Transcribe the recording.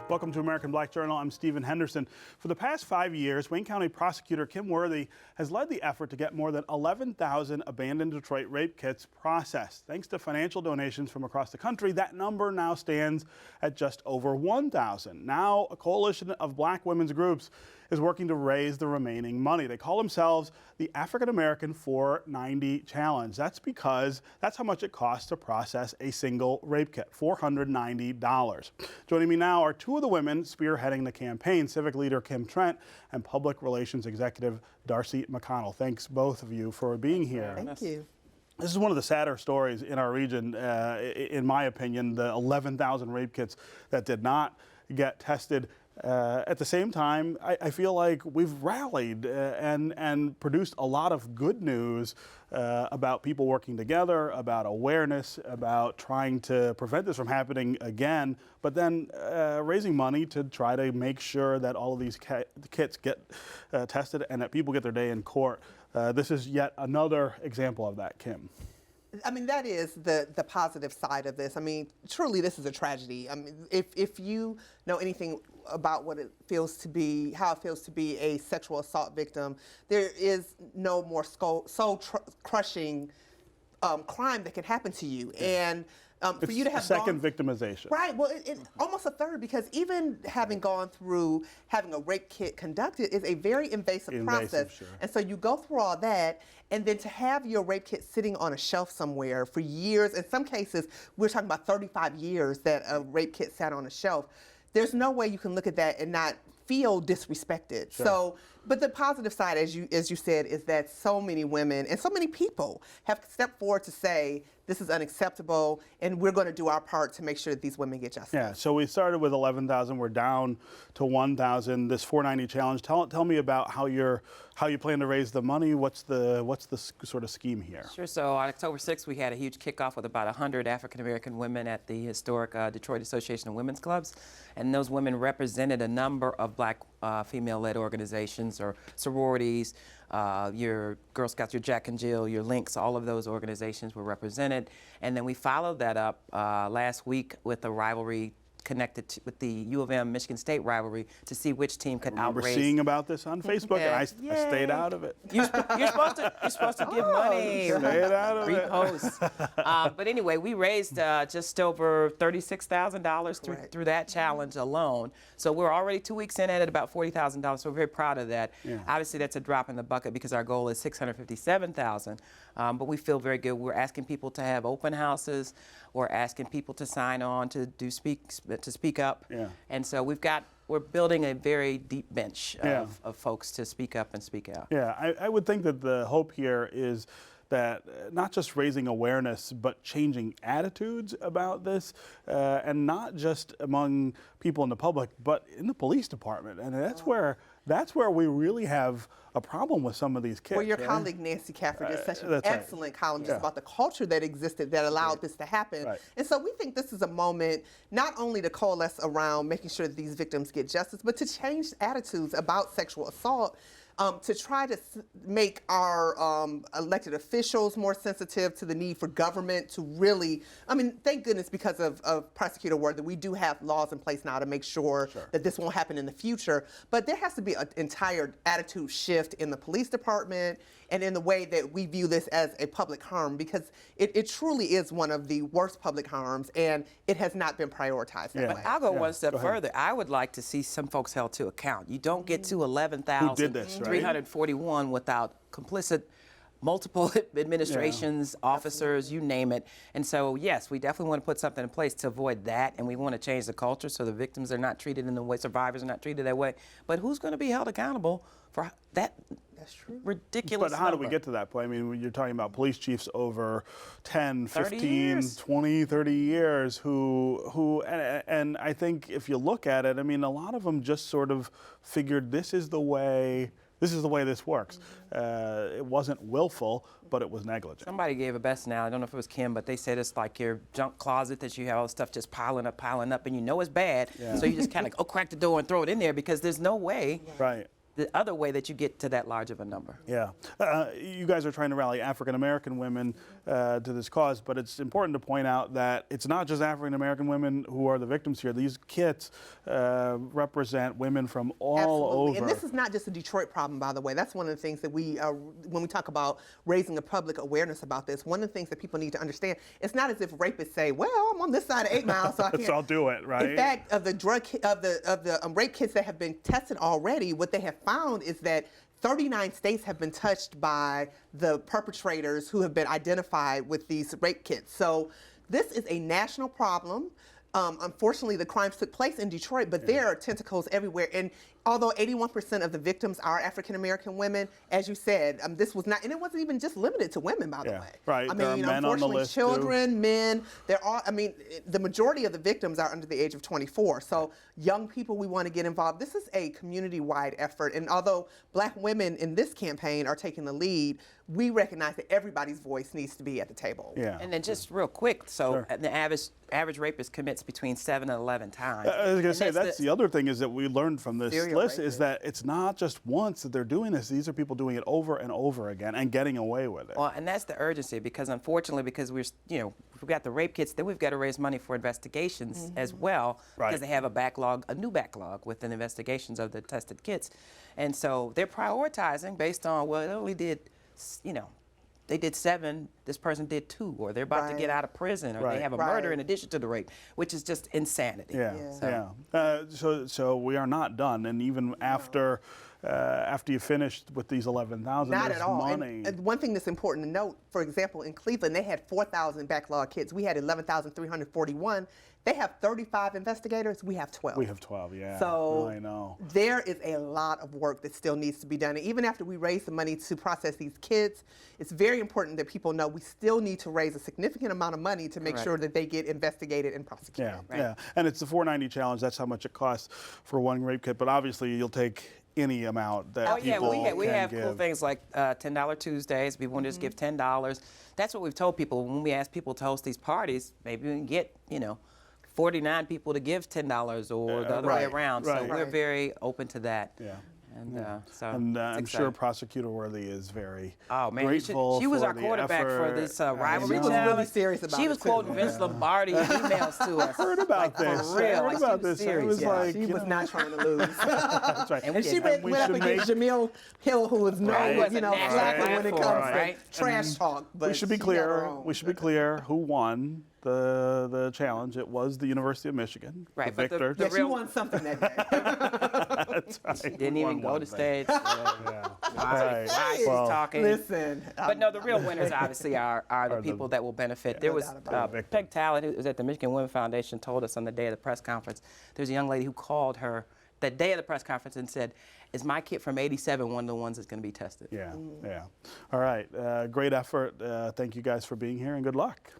Welcome to American Black Journal. I'm Stephen Henderson. For the past 5 years, Wayne County Prosecutor Kim Worthy has led the effort to get more than 11,000 abandoned Detroit rape kits processed. Thanks to financial donations from across the country, that number now stands at just over 1,000. Now, a coalition of black women's groups is working to raise the remaining money. They call themselves the African American 490 Challenge. That's because that's how much it costs to process a single rape kit, $490. Joining me now are two of the women spearheading the campaign, civic leader Trent and public relations executive Darci McConnell. Thanks both of you for being here. Thank you. This is one of the sadder stories in our region, in my opinion, the 11,000 rape kits that did not get tested. At the same time, I feel like we've rallied and produced a lot of good news about people working together, about awareness, about trying to prevent this from happening again, but then raising money to try to make sure that all of these kits get tested and that people get their day in court. This is yet another example of that, Kim. I mean, that is the positive side of this. I mean, truly, this is a tragedy. I mean, if you know anything about what it feels to be, how it feels to be a sexual assault victim, there is no more soul-crushing crime that can happen to you. And for you to have second victimization. Right, well, almost a third, because even having gone through having a rape kit conducted is a very invasive process. Sure. And so you go through all that, and then to have your rape kit sitting on a shelf somewhere for years, in some cases, we're talking about 35 years that a rape kit sat on a shelf, there's no way you can look at that and not feel disrespected. Sure. So, but the positive side, as you said, is that so many women and so many people have stepped forward to say, this is unacceptable, and we're going to do our part to make sure that these women get justice. Yeah, so we started with 11,000, we're down to 1,000. This 490 challenge. Tell me about how you plan to raise the money. What's the sort of scheme here? Sure. So on October 6th, we had a huge kickoff with about 100 African American women at the historic Detroit Association of Women's Clubs, and those women represented a number of black female-led organizations or sororities. Your Girl Scouts, your Jack and Jill, your Lynx, all of those organizations were represented. And then we followed that up last week with a rivalry connected with the U of M Michigan State rivalry to see which team could outrace. I remember seeing about this on Facebook, and I stayed out of it. You're supposed to give money. Stayed out of repost. But anyway, we raised just over $36,000 through that challenge alone. So we're already 2 weeks in at about $40,000. So we're very proud of that. Yeah. Obviously, that's a drop in the bucket because our goal is $657,000. But we feel very good. We're asking people to have open houses. We're asking people to sign on to speak up. Yeah. And so we're building a very deep bench of folks to speak up and speak out. Yeah, I would think that the hope here is that not just raising awareness, but changing attitudes about this, and not just among people in the public, but in the police department. And that's where we really have a problem with some of these kids. Well, your colleague Nancy Cafford did such an excellent column just about the culture that existed that allowed this to happen. Right. And so we think this is a moment not only to coalesce around making sure that these victims get justice, but to change attitudes about sexual assault. To try to make our elected officials more sensitive to the need for government to really, I mean, thank goodness because of Prosecutor Worthy, we do have laws in place now to make sure that this won't happen in the future. But there has to be an entire attitude shift in the police department and in the way that we view this as a public harm, because it truly is one of the worst public harms, and it has not been prioritized that way. I'll go one step further. I would like to see some folks held to account. You don't get to 11,341 without complicit multiple administrations, officers, you name it. And so, yes, we definitely want to put something in place to avoid that, and we want to change the culture so the victims are not treated in the way, survivors are not treated that way. But who's going to be held accountable for that? That's true. Ridiculous. But how do we get to that point? I mean, you're talking about police chiefs over 10, 15, 20, 30 years who and I think if you look at it, I mean, a lot of them just sort of figured this is the way this works. It wasn't willful, but it was negligent. Somebody gave a best now, I don't know if it was Kim, but they said it's like your junk closet that you have all the stuff just piling up, and you know it's bad. So you just kind of crack the door and throw it in there because there's no way the other way that you get to that large of a number. Yeah. You guys are trying to rally African American women to this cause, but it's important to point out that it's not just African American women who are the victims here. These kits represent women from all Absolutely. over. And this is not just a Detroit problem, by the way. That's one of the things that we, when we talk about raising the public awareness about this, one of the things that people need to understand, it's not as if rapists say, well, I'm on this side of 8 Mile, so I can't. So I'll do it, right? In fact, of the rape kits that have been tested already, what they have found is that 39 states have been touched by the perpetrators who have been identified with these rape kits. So this is a national problem. Unfortunately, the crimes took place in Detroit, but there are tentacles everywhere. And although 81% of the victims are African American women, as you said, this was not, and it wasn't even just limited to women, by the way. Right. I There are mean, men on the unfortunately, list, too. children, men, there are, I mean, the majority of the victims are under the age of 24. So young people, we want to get involved. This is a community-wide effort. And although Black women in this campaign are taking the lead, we recognize that everybody's voice needs to be at the table. Yeah. And then just real quick, so Sure. the average rapist commits between 7 and 11 times. I was going to And say, that's the other thing is that we learned from this Serial list is rapists. that it's not just once that they're doing this. These are people doing it over and over again and getting away with it. Well, and that's the urgency because unfortunately, because we've got the rape kits, then we've got to raise money for investigations as well Right. because they have a new backlog within investigations of the tested kits. And so they're prioritizing based on, well, it only did, they did 7, this person did 2, or they're about to get Right. out of prison, or Right. they have a murder Right. in addition to the rape, which is just insanity. Yeah, Yeah. yeah. So we are not done, and even after you finished with these 11,000, Not there's at all. money. And one thing that's important to note, for example, in Cleveland, they had 4,000 backlog kits. We had 11,341. They have 35 investigators. We have 12. We have 12, yeah. So I know. there is a lot of work that still needs to be done. And even after we raise the money to process these kits, it's very important that people know we still need to raise a significant amount of money to make Correct. sure that they get investigated and prosecuted. Yeah, Right. yeah. And it's the 490 challenge. That's how much it costs for one rape kit. But obviously, you'll take any amount that Oh yeah, people we can have give. cool things like $10 Tuesdays. People want to just give $10. That's what we've told people when we ask people to host these parties. Maybe we can get 49 people to give $10 or the other way right, around. right. So we're Right. very open to that. Yeah. And so And it's I'm exciting. sure Prosecutor Worthy is very Oh man, grateful she was for our the quarterback effort. for this I rivalry know. She was challenge. really serious about She it, was too. quoting Vince Lombardi emails to us. I heard about this. For real, I heard like, she about was this. I serious. was Yeah. like, She you was know, not trying to lose. that's right. And And she did. went we up should against Jamil Hill, who was known, Right. as, slacker when it comes Right. to trash talk. But We should be she got her clear. own. We should be clear who won the challenge. It was the University of Michigan. Right, The but the- victor. the Yeah, she real- won something that day. That's right. Didn't We even won go one to thing. stage. Yeah. Why she's Well, talking. Listen. But no, the real winners obviously are the the- people that will benefit. There no was doubt about it. Peg Talent, who was at the Michigan Women Foundation, told us on the day of the press conference. There's a young lady who called her the day of the press conference and said, "Is my kit from '87 one of the ones that's going to be tested?" Yeah, yeah. All right. Great effort. Thank you guys for being here, and good luck.